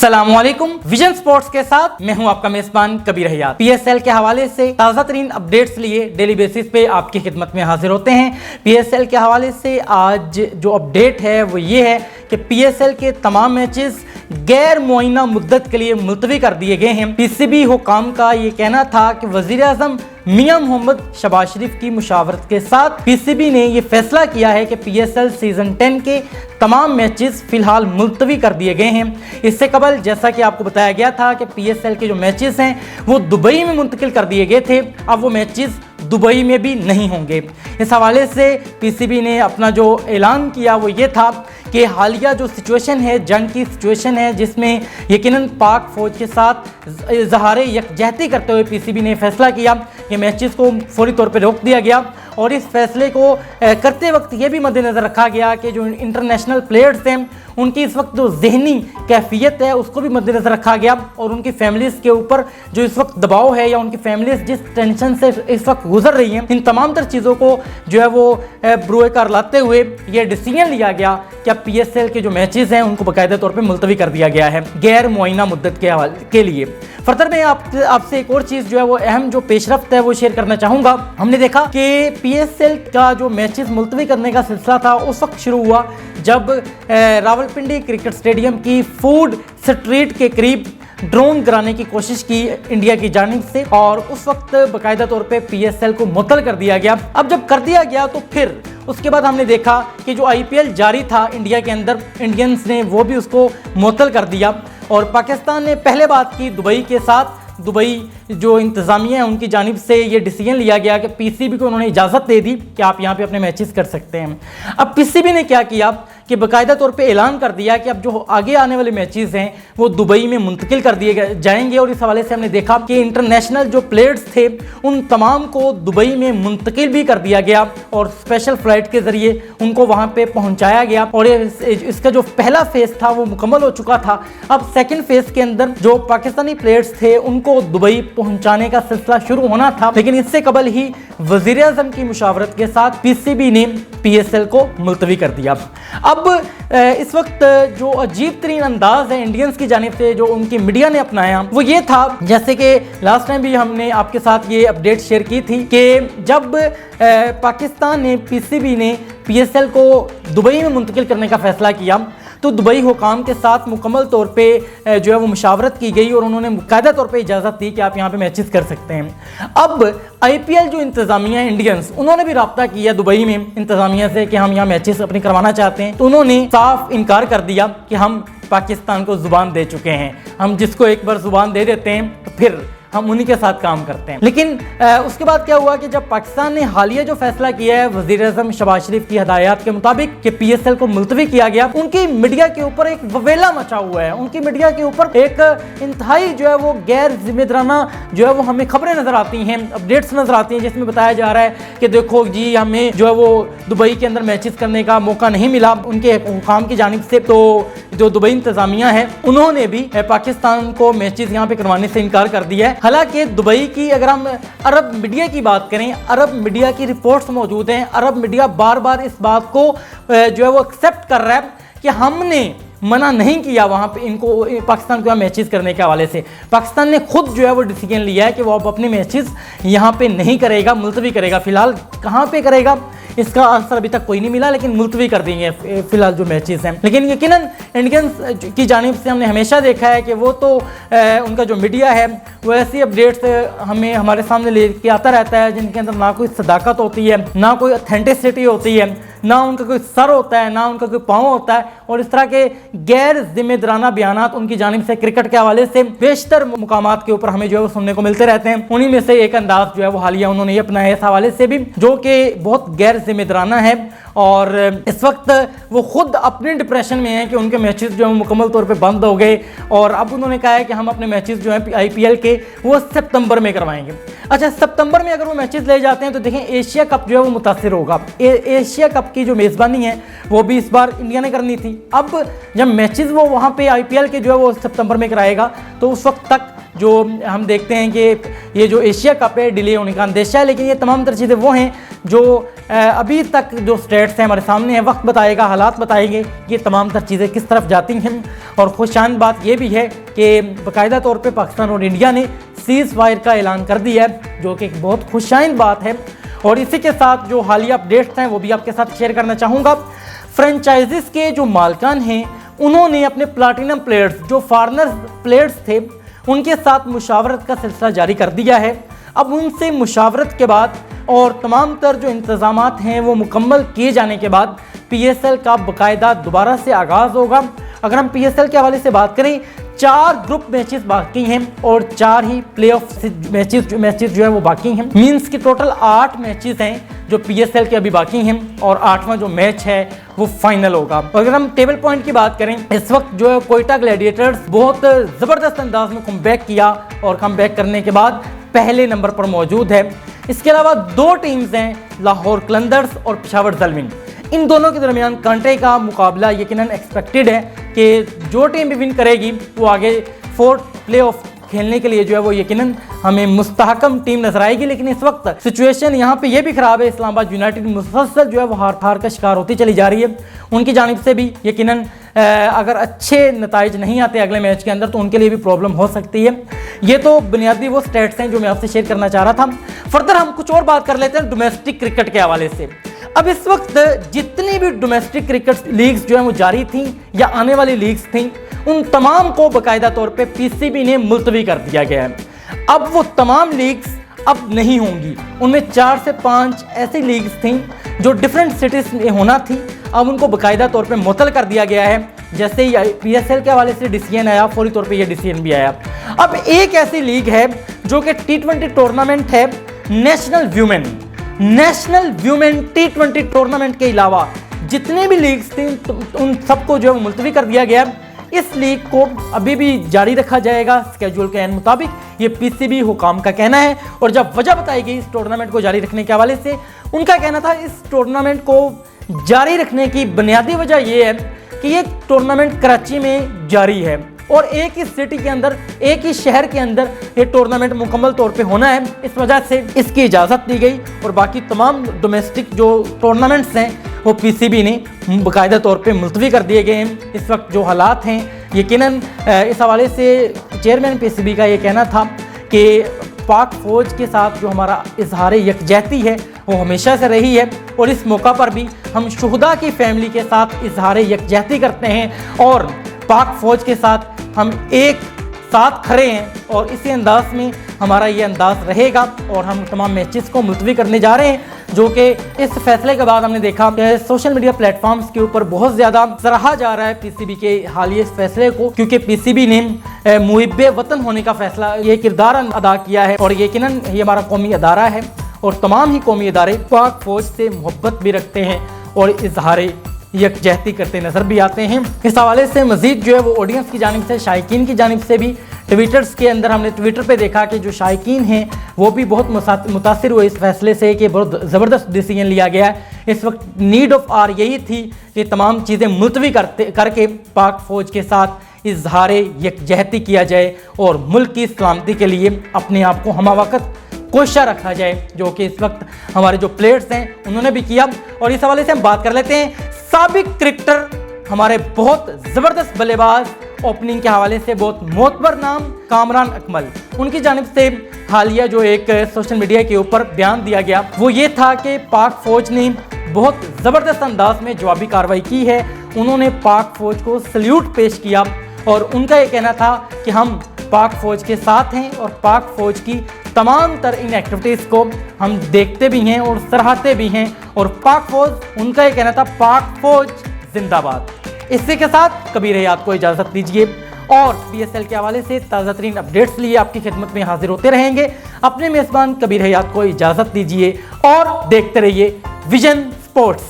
अस्सलाम वालेकुम। Vision sports के साथ मैं हूं आपका मेजबान कबीर हयात। पीएसएल के हवाले से ताज़ा तरीन अपडेट्स लिए डेली बेसिस पे आपकी खिदमत में हाजिर होते हैं। पीएसएल के हवाले से आज जो अपडेट है वो ये है कि पीएसएल के तमाम मैचेस गैर मुअय्यना मुद्दत के लिए मुलतवी कर दिए गए हैं। पीसीबी हुकाम का ये कहना था कि वज़ीर आज़म मियां मोहम्मद शहबाज शरीफ की मुशावरत के साथ पीसीबी ने ये फैसला किया है कि पीएसएल सीज़न 10 के तमाम मैचेस फिलहाल मुलतवी कर दिए गए हैं। इससे कबल जैसा कि आपको बताया गया था कि पीएसएल के जो मैचेस हैं वो दुबई में मुंतकिल कर दिए गए थे, अब वो मैचेस दुबई में भी नहीं होंगे। इस हवाले से पीसीबी ने अपना जो ऐलान किया वो ये था कि हालिया जो सिचुएशन है, जंग की सिचुएशन है, जिसमें यकीनन पाक फ़ौज के साथ इज़हार यकजहती करते हुए पीसीबी ने फैसला किया कि मैचेस को फौरी तौर पर रोक दिया गया। और इस फैसले को करते वक्त ये भी मद्देनज़र रखा गया कि जो इंटरनेशनल प्लेयर्स हैं उनकी इस वक्त जो ज़हनी कैफियत है उसको भी मद्देनज़र रखा गया, और उनकी फैमिलीज़ के ऊपर जो इस वक्त दबाव है या उनकी फैमिलीज़ जिस टेंशन से इस वक्त गुजर रही हैं, इन तमाम तर चीज़ों को जो है वो बरूए कार लाते हुए ये डिसीजन लिया गया कि अब पीएसएल के जो मैचेस हैं उनको बाकायदा तौर पर मुलतवी कर दिया गया है गैर मुअय्यना मुद्दत के लिए। फर्दर में आपसे एक और चीज़ जो है वो अहम जो पेशरफ्त है वो शेयर करना चाहूँगा। हमने देखा कि पीएसएल का जो मैचेस मुलतवी करने का सिलसिला था उस वक्त शुरू हुआ जब रावलपिंडी क्रिकेट स्टेडियम की फूड स्ट्रीट के करीब ड्रोन गिराने की कोशिश की इंडिया की जानिब से, और उस वक्त बाकायदा तौर पे पीएसएल को मुअत्तल कर दिया गया। अब जब कर दिया गया तो फिर उसके बाद हमने देखा कि जो आईपीएल जारी था इंडिया के अंदर, इंडियंस ने वो भी उसको मुअत्तल कर दिया, और पाकिस्तान ने पहले बात की दुबई के साथ। दुबई जो इंतज़ामिया है उनकी जानिब से ये डिसीजन लिया गया कि पीसीबी को उन्होंने इजाज़त दे दी कि आप यहाँ पे अपने मैचेस कर सकते हैं। अब पीसीबी ने क्या किया कि बाकायदा तौर पे ऐलान कर दिया कि अब जो आगे आने वाले मैचेस हैं वो दुबई में मुंतकिल कर दिए जाएंगे, और इस हवाले से हमने देखा कि इंटरनेशनल जो प्लेयर्स थे उन तमाम को दुबई में मुंतकिल भी कर दिया गया और स्पेशल फ़्लाइट के ज़रिए उनको वहाँ पर पहुँचाया गया, और इसका जो पहला फेज़ था वो मुकम्मल हो चुका था। अब सेकेंड फेज़ के अंदर जो पाकिस्तानी प्लेयर्स थे उनको दुबई पहुंचाने का सिलसिला शुरू होना था, लेकिन इससे कबल ही वज़ीर आज़म की मुशावरत के साथ पीसीबी ने पीएसएल को मुलतवी कर दिया। अब इस वक्त जो अजीब तरीन अंदाज है इंडियंस की जानिब से जो उनकी मीडिया ने अपनाया वो ये था, जैसे कि लास्ट टाइम भी हमने आपके साथ ये अपडेट शेयर की थी कि जब पाकिस्तान ने पीसीबी ने पीएसएल को दुबई में मुंतकिल करने का फैसला किया तो दुबई हुकाम के साथ मुकम्मल तौर पे जो है वो मुशावरत की गई और उन्होंने कायदा तौर पे इजाज़त दी कि आप यहाँ पे मैचेस कर सकते हैं। अब आईपीएल जो इंतज़ामिया इंडियंस उन्होंने भी रब्ता किया दुबई में इंतज़ामिया से कि हम यहाँ मैचेस अपनी करवाना चाहते हैं, तो उन्होंने साफ इनकार कर दिया कि हम पाकिस्तान को ज़ुबान दे चुके हैं, हम जिसको एक बार ज़ुबान दे देते हैं तो फिर हम उन्हीं के साथ काम करते हैं। लेकिन उसके बाद क्या हुआ कि जब पाकिस्तान ने हालिया जो फैसला किया है वज़ीर आज़म शहबाज शरीफ की हदायत के मुताबिक कि पीएसएल को मुलतवी किया गया, उनकी मीडिया के ऊपर एक ववेला मचा हुआ है। उनकी मीडिया के ऊपर एक इंतहाई जो है वो गैर जिम्मेदाराना जो है वो हमें खबरें नज़र आती हैं, अपडेट्स नज़र आती हैं, जिसमें बताया जा रहा है कि देखो जी हमें जो है वो दुबई के अंदर मैचेस करने का मौका नहीं मिला उनके हुकाम की जानिब से। तो जो दुबई इंतज़ामिया है उन्होंने भी पाकिस्तान को मैचेस यहाँ पे करवाने से इनकार कर दिया है। हालांकि दुबई की अगर हम अरब मीडिया की बात करें, अरब मीडिया की रिपोर्ट्स मौजूद हैं, अरब मीडिया बार बार इस बात को जो है वो एक्सेप्ट कर रहा है कि हमने मना नहीं किया वहाँ पे इनको पाकिस्तान को मैचेस करने के हवाले से। पाकिस्तान ने खुद जो है वो डिसीजन लिया है कि वो अब अपने मैचेस यहाँ पे नहीं करेगा, मुलतवी करेगा। फिलहाल कहाँ पे करेगा इसका आंसर अभी तक कोई नहीं मिला, लेकिन मुलतवी कर देंगे फिलहाल जो मैचेस हैं। लेकिन यकीनन इंडियंस की जानिब से हमने हमेशा देखा है कि वो तो उनका जो मीडिया है वो ऐसी अपडेट्स हमें हमारे सामने लेके आता रहता है जिनके अंदर ना कोई सदाकत होती है, ना कोई ऑथेंटिसिटी होती है, ना उनका कोई सर होता है, ना उनका कोई पाँव होता है, और इस तरह के गैर जिम्मेदाराना बयानात उनकी जानिब से क्रिकेट के हवाले से बेशतर मुकामात के ऊपर हमें जो है वो सुनने को मिलते रहते हैं। उन्हीं में से एक अंदाज जो है वो हालिया उन्होंने ये अपनाया इस हवाले से भी, जो कि बहुत गैर जिम्मेदाराना है, और इस वक्त वो खुद अपने डिप्रेशन में हैं कि उनके मैचेस जो है मुकम्मल तौर पे बंद हो गए, और अब उन्होंने कहा है कि हम अपने मैचेस जो हैं आईपीएल के वो सितंबर में करवाएंगे। अच्छा, सितंबर में अगर वो मैचेस ले जाते हैं तो देखें एशिया कप जो है वो मुतासिर होगा। एशिया कप की जो मेज़बानी है वो भी इस बार इंडिया ने करनी थी। अब जब मैचेस वो वहाँ पे आईपीएल के जो है वो सितंबर में कराएगा तो उस वक्त तक जो हम देखते हैं कि ये जो एशिया कप है डिले होने का अंदेशा है। लेकिन ये तमाम तर चीज़ें वो हैं जो अभी तक जो स्टेट्स हैं हमारे सामने हैं, वक्त बताएगा, हालात बताएंगे ये तमाम तर चीज़ें किस तरफ जाती हैं। और खुशाइन बात ये भी है कि बाकायदा तौर पे पाकिस्तान और इंडिया ने सीज़ फायर का ऐलान कर दिया है, जो कि एक बहुत खुशाइन बात है। और इसी के साथ जो हालिया अपडेट्स हैं वो भी आपके साथ शेयर करना चाहूँगा। फ्रेंचाइजीज़ के जो मालिकान हैं उन्होंने अपने प्लाटिनम प्लेयर्स, जो फॉरेनर प्लेयर्स थे, उनके साथ मुशावरत का सिलसिला जारी कर दिया है। अब उनसे मुशावरत के बाद और तमाम तर जो इंतज़ामात हैं वो मुकम्मल किए जाने के बाद PSL का बाकायदा दोबारा से आगाज़ होगा। अगर हम PSL के हवाले से बात करें, 4 ग्रुप मैचेस बाकी हैं और 4 ही प्लेऑफ मैचेस जो है वो बाकी हैं। मींस कि टोटल 8 मैचेस हैं जो PSL के अभी बाकी हैं और 8वां जो मैच है वो फाइनल होगा। अगर हम टेबल पॉइंट की बात करें, इस वक्त जो है कोयटा ग्लैडिएटर्स बहुत ज़बरदस्त अंदाज में कमबैक किया और कमबैक करने के बाद पहले नंबर पर मौजूद है। इसके अलावा 2 टीम्स हैं, लाहौर कलंदर्स और पेशावर ज़लमिन। इन दोनों के दरमियान कांटे का मुकाबला यकीनन एक्सपेक्टेड है कि जो टीम भी विन करेगी वो आगे 4 प्लेऑफ खेलने के लिए जो है वो यकीनन हमें मुस्तहकम टीम नजर आएगी। लेकिन इस वक्त सिचुएशन यहाँ पे ये भी ख़राब है, इस्लामाबाद यूनाइटेड मुसलसल जो है वो हार का शिकार होती चली जा रही है। उनकी जानिब से भी यकीनन अगर अच्छे नताइज नहीं आते अगले मैच के अंदर तो उनके लिए भी प्रॉब्लम हो सकती है। ये तो बुनियादी वो स्टेट्स हैं जो मैं आपसे शेयर करना चाह रहा था। फर्दर हम कुछ और बात कर लेते हैं डोमेस्टिक क्रिकेट के हवाले से। अब इस वक्त जितनी भी डोमेस्टिक क्रिकेट लीग्स जो है वो जारी थी या आने वाली लीग्स थी, उन तमाम को बाकायदा तौर पे PCB ने मुलतवी कर दिया गया है। अब वो तमाम लीग्स अब नहीं होंगी। उनमें 4 से 5 ऐसी लीग्स थी जो डिफरेंट सिटीज़ में होना थी, अब उनको बाकायदा तौर पे मुअत्तल कर दिया गया है। जैसे ही PSL के हवाले से डिसीजन आया, फौरी तौर पे ये डिसीजन भी आया। अब एक ऐसी लीग है जो कि T20 टूर्नामेंट है, नेशनल व्यूमेन T20 टूर्नामेंट के अलावा जितने भी लीग्स थी उन सबको जो है मुलतवी कर दिया गया। इस लीग को अभी भी जारी रखा जाएगा स्केड्यूल के मुताबिक, ये PCB हुकाम का कहना है। और जब वजह बताई गई इस टूर्नामेंट को जारी रखने के हवाले से, उनका कहना था इस टूर्नामेंट को जारी रखने की बुनियादी वजह ये है कि ये टूर्नामेंट कराची में जारी है और एक ही सिटी के अंदर, एक ही शहर के अंदर ये टूर्नामेंट मुकम्मल तौर पे होना है। इस वजह से इसकी इजाज़त दी गई और बाकी तमाम डोमेस्टिक जो टूर्नामेंट्स हैं वो PCB ने बाकायदा तौर पे मुलतवी कर दिए गए हैं। इस वक्त जो हालात हैं, यकीनन इस हवाले से चेयरमैन PCB का ये कहना था कि पाक फ़ौज के साथ जो हमारा इजहार यकजहती है वो हमेशा से रही है और इस मौका पर भी हम शुहदा की फैमिली के साथ इजहार यकजहती करते हैं और पाक फ़ौज के साथ हम एक साथ खड़े हैं और इसी अंदाज में हमारा ये अंदाज रहेगा। और हम तमाम मैचेस को मुलतवी करने जा रहे हैं, जो कि इस फैसले के बाद हमने देखा कि सोशल मीडिया प्लेटफॉर्म्स के ऊपर बहुत ज़्यादा सराहा जा रहा है PCB के हालिया फैसले को, क्योंकि PCB ने मुहिब्बे वतन होने का फैसला, ये किरदार अदा किया है और यकीनन ये हमारा कौमी अदारा है और तमाम ही कौमी अदारे पाक फ़ौज से मोहब्बत भी रखते हैं और इजहार यकजहती करते नज़र भी आते हैं। इस हवाले से मज़ीद जो है वो ऑडियंस की जानिब से, शायकीन की जानिब से भी ट्विटर्स के अंदर हमने ट्विटर पे देखा कि जो शायकीन हैं वो भी बहुत मुतासिर हुए इस फैसले से कि बहुत ज़बरदस्त डिसीजन लिया गया है। इस वक्त नीड ऑफ आर यही थी कि तमाम चीज़ें मुलतवी करके पाक फ़ौज के साथ इजहार यकजहती किया जाए और मुल्क की सलामती के लिए अपने आप को हमावक़्त कोशिश रखा जाए, जो कि इस वक्त हमारे जो प्लेयर्स हैं उन्होंने भी किया। और इस हवाले से हम बात कर लेते हैं साबिक क्रिकेटर, हमारे बहुत ज़बरदस्त बल्लेबाज, ओपनिंग के हवाले से बहुत मोतबर नाम कामरान अकमल। उनकी जानिब से हालिया जो एक सोशल मीडिया के ऊपर बयान दिया गया वो ये था कि पाक फ़ौज ने बहुत ज़बरदस्त अंदाज में जवाबी कार्रवाई की है। उन्होंने पाक फ़ौज को सल्यूट पेश किया और उनका ये कहना था कि हम पाक फ़ौज के साथ हैं और पाक फ़ौज की तमाम तर इन एक्टिविटीज़ को हम देखते भी हैं और सराहते भी हैं। और पाक फ़ौज, उनका ये कहना था पाक फ़ौज जिंदाबाद। इसी के साथ कबीर हयात को इजाज़त दीजिए और PSL के हवाले से ताज़ा तरीन अपडेट्स लिए आपकी खिदमत में हाजिर होते रहेंगे। अपने मेज़बान कबीर हयात को इजाज़त दीजिए और देखते रहिए विजन स्पोर्ट्स।